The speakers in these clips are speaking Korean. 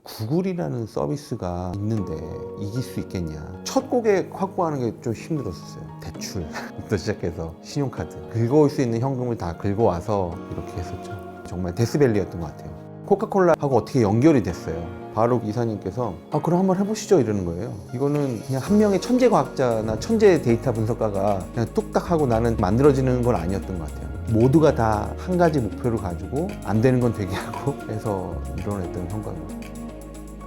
구글이라는 서비스가 있는데 이길 수 있겠냐. 첫 고객 확보하는 게 좀 힘들었어요. 대출부터 시작해서 신용카드 긁어올 수 있는 현금을 다 긁어와서 이렇게 했었죠. 정말 데스밸리였던 것 같아요. 코카콜라하고 어떻게 연결이 됐어요. 바로 이사님께서 그럼 한번 해보시죠 이러는 거예요. 이거는 그냥 한 명의 천재 과학자나 천재 데이터 분석가가 그냥 뚝딱 하고 나는 만들어지는 건 아니었던 것 같아요. 모두가 다 한 가지 목표를 가지고 안 되는 건 되게 하고 해서 이뤄냈던 성과입니다.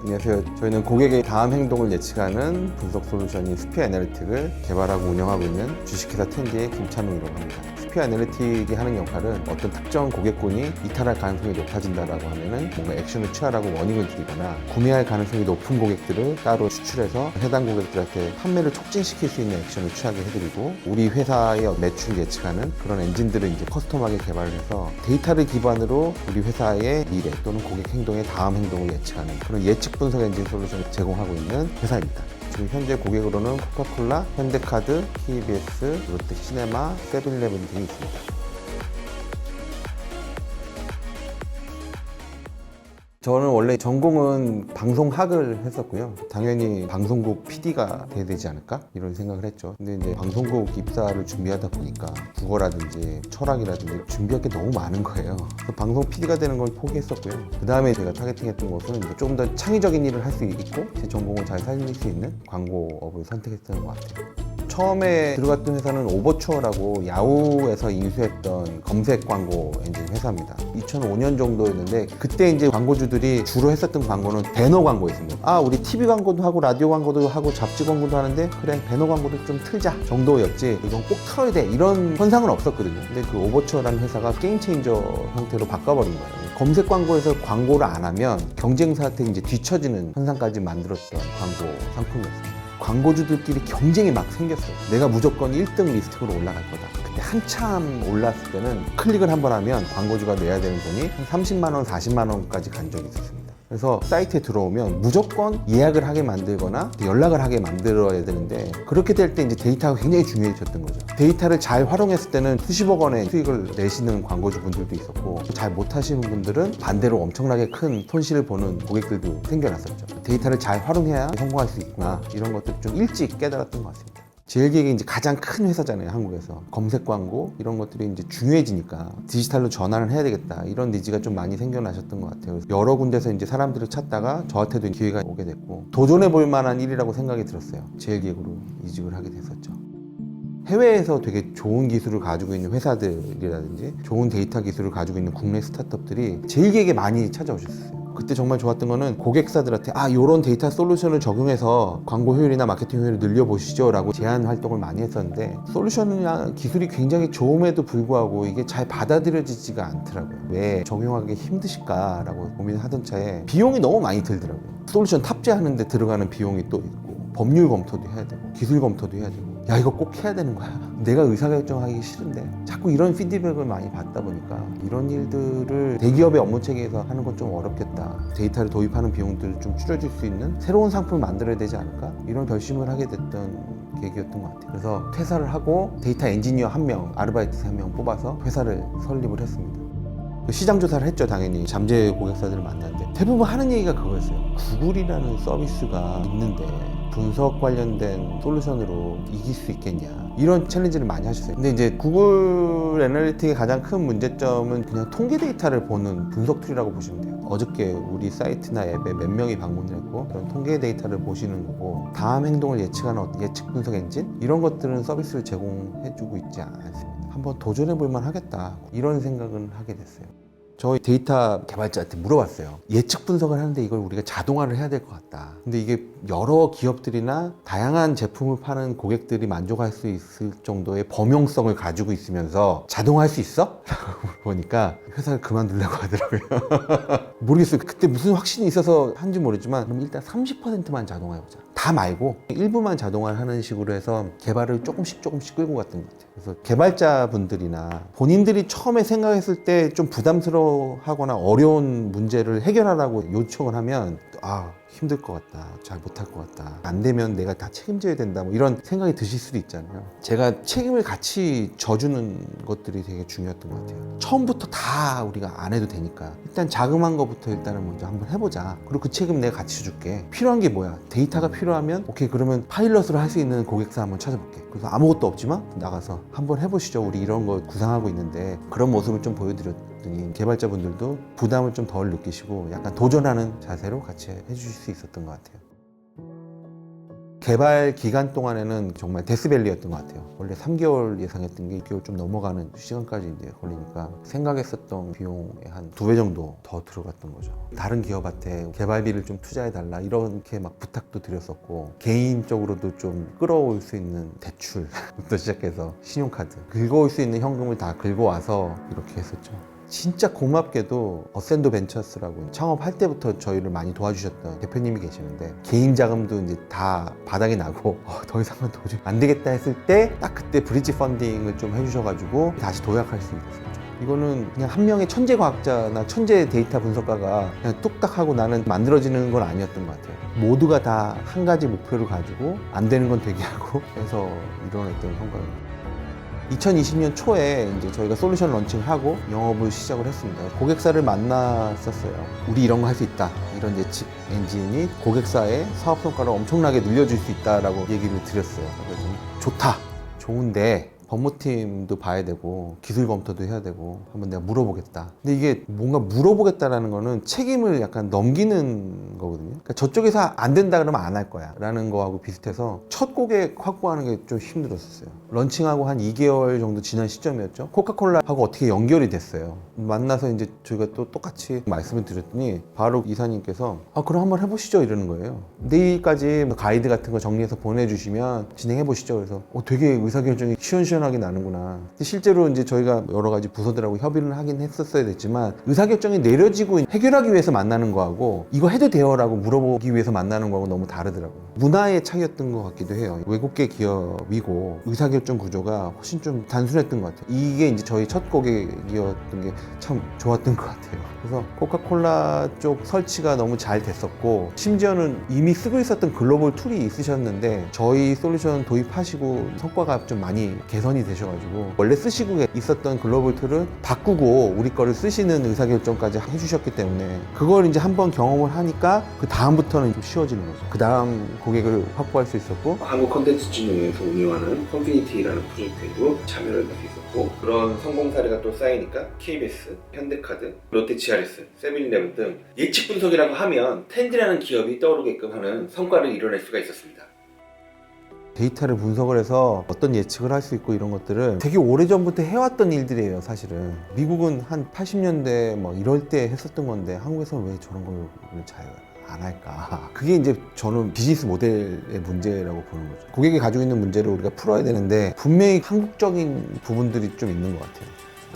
안녕하세요. 저희는 고객의 다음 행동을 예측하는 분석 솔루션인 스피어 애널리틱을 개발하고 운영하고 있는 주식회사 텐디의 김찬웅이라고 합니다. 스피어 애널리틱이 하는 역할은 어떤 특정 고객군이 이탈할 가능성이 높아진다라고 하면은 뭔가 액션을 취하라고 워닝을 드리거나 구매할 가능성이 높은 고객들을 따로 추출해서 해당 고객들한테 판매를 촉진시킬 수 있는 액션을 취하게 해드리고, 우리 회사의 매출을 예측하는 그런 엔진들을 이제 커스텀하게 개발을 해서 데이터를 기반으로 우리 회사의 미래 또는 고객 행동의 다음 행동을 예측하는 그런 예측 분석 엔진 솔루션을 제공하고 있는 회사입니다. 지금 현재 고객으로는 코카콜라, 현대카드, KBS, 롯데시네마, 세븐일레븐 등이 있습니다. 저는 원래 전공은 방송학을 했었고요. 당연히 방송국 PD가 돼야 되지 않을까? 이런 생각을 했죠. 근데 이제 방송국 입사를 준비하다 보니까 국어라든지 철학이라든지 준비할 게 너무 많은 거예요. 그래서 방송 PD가 되는 걸 포기했었고요. 그 다음에 제가 타겟팅했던 것은 이제 조금 더 창의적인 일을 할 수 있고 제 전공을 잘 살릴 수 있는 광고업을 선택했던 것 같아요. 처음에 들어갔던 회사는 오버추어라고 야후에서 인수했던 검색 광고 엔진 회사입니다. 2005년 정도였는데 그때 이제 광고주들이 주로 했었던 광고는 배너 광고였습니다. 우리 TV 광고도 하고 라디오 광고도 하고 잡지 광고도 하는데 그래 배너 광고도 좀 틀자 정도였지 이건 꼭 틀어야 돼 이런 현상은 없었거든요. 근데 그 오버추어라는 회사가 게임 체인저 형태로 바꿔버린 거예요. 검색 광고에서 광고를 안 하면 경쟁사한테 이제 뒤처지는 현상까지 만들었던 광고 상품이었습니다. 광고주들끼리 경쟁이 막 생겼어요. 내가 무조건 1등 리스트로 올라갈 거다. 그때 한참 올랐을 때는 클릭을 한 번 하면 광고주가 내야 되는 돈이 한 30만 원, 40만 원까지 간 적이 있었습니다. 그래서 사이트에 들어오면 무조건 예약을 하게 만들거나 연락을 하게 만들어야 되는데, 그렇게 될 때 이제 데이터가 굉장히 중요해졌던 거죠. 데이터를 잘 활용했을 때는 수십억 원의 수익을 내시는 광고주분들도 있었고, 잘 못하시는 분들은 반대로 엄청나게 큰 손실을 보는 고객들도 생겨났었죠. 데이터를 잘 활용해야 성공할 수 있구나, 이런 것들 좀 일찍 깨달았던 것 같습니다. 제일기획이 이제 가장 큰 회사잖아요, 한국에서. 검색 광고 이런 것들이 이제 중요해지니까 디지털로 전환을 해야 되겠다, 이런 니즈가 좀 많이 생겨나셨던 것 같아요. 여러 군데서 이제 사람들을 찾다가 저한테도 기회가 오게 됐고 도전해 볼 만한 일이라고 생각이 들었어요. 제일기획으로 이직을 하게 됐었죠. 해외에서 되게 좋은 기술을 가지고 있는 회사들이라든지 좋은 데이터 기술을 가지고 있는 국내 스타트업들이 제일기획에 많이 찾아오셨어요. 그때 정말 좋았던 거는 고객사들한테 요런 데이터 솔루션을 적용해서 광고 효율이나 마케팅 효율을 늘려보시죠 라고 제안 활동을 많이 했었는데, 솔루션이나 기술이 굉장히 좋음에도 불구하고 이게 잘 받아들여지지가 않더라고요. 왜 적용하기 힘드실까 라고 고민하던 차에 비용이 너무 많이 들더라고요. 솔루션 탑재하는데 들어가는 비용이 또 있고 법률 검토도 해야 되고 기술 검토도 해야 되고, 야 이거 꼭 해야 되는 거야, 내가 의사결정하기 싫은데, 자꾸 이런 피드백을 많이 받다 보니까 이런 일들을 대기업의 업무 체계에서 하는 건 좀 어렵겠다, 데이터를 도입하는 비용들을 좀 줄여줄 수 있는 새로운 상품을 만들어야 되지 않을까, 이런 결심을 하게 됐던 계기였던 것 같아요. 그래서 퇴사를 하고 데이터 엔지니어 1명, 아르바이트 3명 뽑아서 회사를 설립을 했습니다. 시장 조사를 했죠. 당연히 잠재 고객사들을 만났는데 대부분 하는 얘기가 그거였어요. 구글이라는 서비스가 있는데 분석 관련된 솔루션으로 이길 수 있겠냐, 이런 챌린지를 많이 하셨어요. 근데 이제 구글 애널리틱의 가장 큰 문제점은 그냥 통계 데이터를 보는 분석 툴이라고 보시면 돼요. 어저께 우리 사이트나 앱에 몇 명이 방문을 했고 그런 통계 데이터를 보시는 거고, 다음 행동을 예측하는 예측 분석 엔진, 이런 것들은 서비스를 제공해주고 있지 않습니다. 한번 도전해 볼 만 하겠다, 이런 생각은 하게 됐어요. 저희 데이터 개발자한테 물어봤어요. 예측 분석을 하는데 이걸 우리가 자동화를 해야 될 것 같다. 근데 이게 여러 기업들이나 다양한 제품을 파는 고객들이 만족할 수 있을 정도의 범용성을 가지고 있으면서 자동화할 수 있어? 라고 물어보니까 회사를 그만두려고 하더라고요. 모르겠어요. 그때 무슨 확신이 있어서 한지 모르지만 그럼 일단 30%만 자동화해보자. 다 말고 일부만 자동화를 하는 식으로 해서 개발을 조금씩 끌고 갔던 것 같아요. 그래서 개발자분들이나 본인들이 처음에 생각했을 때 좀 부담스러워하거나 어려운 문제를 해결하라고 요청을 하면 힘들 것 같다, 잘 못할 것 같다, 안 되면 내가 다 책임져야 된다, 뭐 이런 생각이 드실 수도 있잖아요. 제가 책임을 같이 져주는 것들이 되게 중요했던 것 같아요. 처음부터 다 우리가 안 해도 되니까 일단 자그마한 것부터 일단은 먼저 한번 해보자. 그리고 그 책임 내가 같이 줄게. 필요한 게 뭐야? 데이터가 필요하면 오케이, 그러면 파일럿으로 할 수 있는 고객사 한번 찾아볼게. 그래서 아무것도 없지만 나가서 한번 해보시죠. 우리 이런 거 구상하고 있는데, 그런 모습을 좀 보여드렸더니 개발자분들도 부담을 좀 덜 느끼시고 약간 도전하는 자세로 같이 해주실 수 있었던 것 같아요. 개발 기간 동안에는 정말 데스밸리였던 것 같아요. 원래 3개월 예상했던 게 6개월 좀 넘어가는 시간까지 이제 걸리니까 생각했었던 비용의 한 2배 정도 더 들어갔던 거죠. 다른 기업한테 개발비를 좀 투자해달라 이렇게 막 부탁도 드렸었고, 개인적으로도 좀 끌어올 수 있는 대출부터 시작해서 신용카드, 긁어올 수 있는 현금을 다 긁어와서 이렇게 했었죠. 진짜 고맙게도 어센도 벤처스라고 창업할 때부터 저희를 많이 도와주셨던 대표님이 계시는데, 개인 자금도 이제 다 바닥이 나고 더 이상은 도저히 안 되겠다 했을 때 딱 그때 브리지 펀딩을 좀 해주셔가지고 다시 도약할 수 있었죠. 이거는 그냥 한 명의 천재 과학자나 천재 데이터 분석가가 그냥 뚝딱 하고 나는 만들어지는 건 아니었던 것 같아요. 모두가 다 한 가지 목표를 가지고 안 되는 건 되게 하고 해서 이뤄냈던 성과입니다. 2020년 초에 이제 저희가 솔루션 런칭을 하고 영업을 시작을 했습니다. 고객사를 만났었어요. 우리 이런 거 할 수 있다. 이런 예측 엔진이 고객사의 사업 성과를 엄청나게 늘려줄 수 있다라고 얘기를 드렸어요. 그래서 좋다. 좋은데 법무팀도 봐야 되고 기술 검토도 해야 되고 한번 내가 물어보겠다. 근데 이게 뭔가 물어보겠다라는 거는 책임을 약간 넘기는 거거든요. 그러니까 저쪽에서 안 된다 그러면 안 할 거야 라는 거하고 비슷해서 첫 고객 확보하는 게 좀 힘들었어요. 런칭하고 한 2개월 정도 지난 시점이었죠. 코카콜라하고 어떻게 연결이 됐어요. 만나서 이제 저희가 또 똑같이 말씀을 드렸더니 바로 이사님께서 그럼 한번 해보시죠 이러는 거예요. 내일까지 가이드 같은 거 정리해서 보내주시면 진행해 보시죠. 그래서 되게 의사결정이 시원시원하게 나는구나. 근데 실제로 이제 저희가 여러 가지 부서들하고 협의를 하긴 했었어야 됐지만, 의사결정이 내려지고 해결하기 위해서 만나는 거하고 이거 해도 돼요 라고 물어보기 위해서 만나는 거하고 너무 다르더라고요. 문화의 차이였던 것 같기도 해요. 외국계 기업이고 의사결정 구조가 훨씬 좀 단순했던 것 같아요. 이게 이제 저희 첫 고객이었던 게 참 좋았던 것 같아요. 그래서 코카콜라 쪽 설치가 너무 잘 됐었고, 심지어는 이미 쓰고 있었던 글로벌 툴이 있으셨는데 저희 솔루션 도입하시고 성과가 좀 많이 개선이 되셔가지고 원래 쓰시고 있었던 글로벌 툴을 바꾸고 우리 거를 쓰시는 의사결정까지 해주셨기 때문에, 그걸 이제 한번 경험을 하니까 그 다음부터는 좀 쉬워지는 거죠. 그 다음 고객을 확보할 수 있었고, 한국컨텐츠진흥원에서 운영하는 컨피니티라는 프로젝트에도 참여를 할 수 있었고, 그런 성공 사례가 또 쌓이니까 KBS, 현대카드, 롯데치아리스, 세븐일레븐 등 예측 분석이라고 하면 텐디라는 기업이 떠오르게끔 하는 성과를 이뤄낼 수가 있었습니다. 데이터를 분석을 해서 어떤 예측을 할 수 있고 이런 것들을 되게 오래전부터 해왔던 일들이에요. 사실은 미국은 한 80년대 뭐 이럴 때 했었던 건데 한국에서는 왜 저런 걸 잘 안 할까? 그게 이제 저는 비즈니스 모델의 문제라고 보는 거죠. 고객이 가지고 있는 문제를 우리가 풀어야 되는데 분명히 한국적인 부분들이 좀 있는 것 같아요.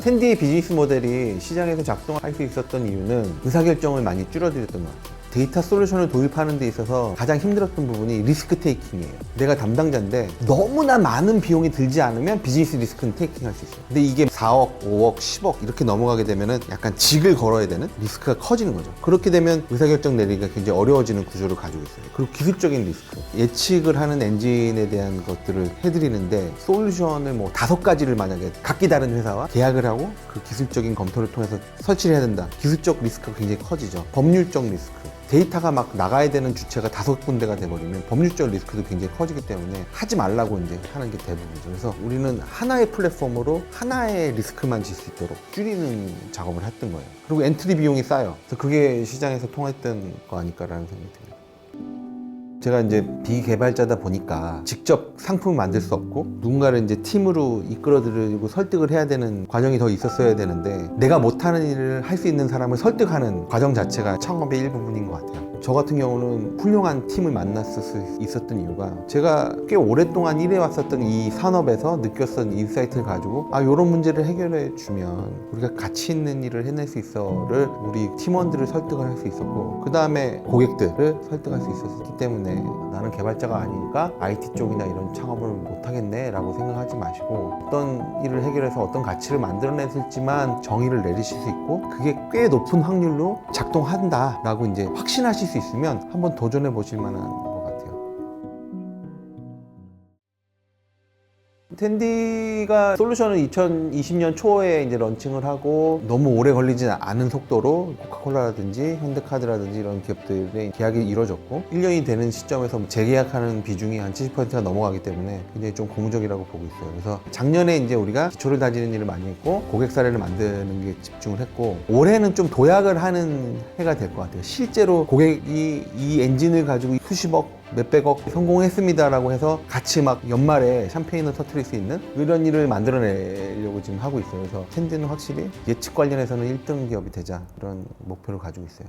텐디의 비즈니스 모델이 시장에서 작동할 수 있었던 이유는 의사결정을 많이 줄여드렸던 것 같아요. 데이터 솔루션을 도입하는 데 있어서 가장 힘들었던 부분이 리스크 테이킹이에요. 내가 담당자인데 너무나 많은 비용이 들지 않으면 비즈니스 리스크는 테이킹할 수 있어요. 근데 이게 4억, 5억, 10억 이렇게 넘어가게 되면은 약간 직을 걸어야 되는 리스크가 커지는 거죠. 그렇게 되면 의사결정 내리기가 굉장히 어려워지는 구조를 가지고 있어요. 그리고 기술적인 리스크, 예측을 하는 엔진에 대한 것들을 해드리는데 솔루션을 뭐 5가지를 만약에 각기 다른 회사와 계약을 하고 그 기술적인 검토를 통해서 설치를 해야 된다. 기술적 리스크가 굉장히 커지죠. 법률적 리스크, 데이터가 막 나가야 되는 주체가 5군데가 돼버리면 법률적 리스크도 굉장히 커지기 때문에 하지 말라고 이제 하는 게 대부분이죠. 그래서 우리는 하나의 플랫폼으로 하나의 리스크만 질 수 있도록 줄이는 작업을 했던 거예요. 그리고 엔트리 비용이 싸요. 그래서 그게 시장에서 통했던 거 아닐까라는 생각이 듭니다. 제가 이제 비개발자다 보니까 직접 상품을 만들 수 없고 누군가를 이제 팀으로 이끌어들이고 설득을 해야 되는 과정이 더 있었어야 되는데, 내가 못하는 일을 할 수 있는 사람을 설득하는 과정 자체가 창업의 일부분인 것 같아요. 저 같은 경우는 훌륭한 팀을 만났을 수 있었던 이유가, 제가 꽤 오랫동안 일해왔었던 이 산업에서 느꼈던 인사이트를 가지고 이런 문제를 해결해 주면 우리가 가치 있는 일을 해낼 수 있어를 우리 팀원들을 설득을 할 수 있었고, 그 다음에 고객들을 설득할 수 있었기 때문에 때문에 나는 개발자가 아니니까 IT 쪽이나 이런 창업을 못하겠네 라고 생각하지 마시고 어떤 일을 해결해서 어떤 가치를 만들어냈을지만 정의를 내리실 수 있고 그게 꽤 높은 확률로 작동한다 라고 이제 확신하실 수 있으면 한번 도전해 보실 만한 것 같아요. 텐디가 솔루션을 2020년 초에 이제 런칭을 하고 너무 오래 걸리지 않은 속도로 코카콜라라든지 현대카드라든지 이런 기업들의 계약이 이루어졌고 1년이 되는 시점에서 재계약하는 비중이 한 70%가 넘어가기 때문에 굉장히 좀 고무적이라고 보고 있어요. 그래서 작년에 이제 우리가 기초를 다지는 일을 많이 했고 고객 사례를 만드는 게 집중을 했고 올해는 좀 도약을 하는 해가 될 것 같아요. 실제로 고객이 이 엔진을 가지고 수십억 몇백억 성공했습니다라고 해서 같이 막 연말에 샴페인을 터뜨릴 수 있는 이런 일을 만들어내려고 지금 하고 있어요. 그래서 텐디는 확실히 예측 관련해서는 1등 기업이 되자 이런 목표를 가지고 있어요.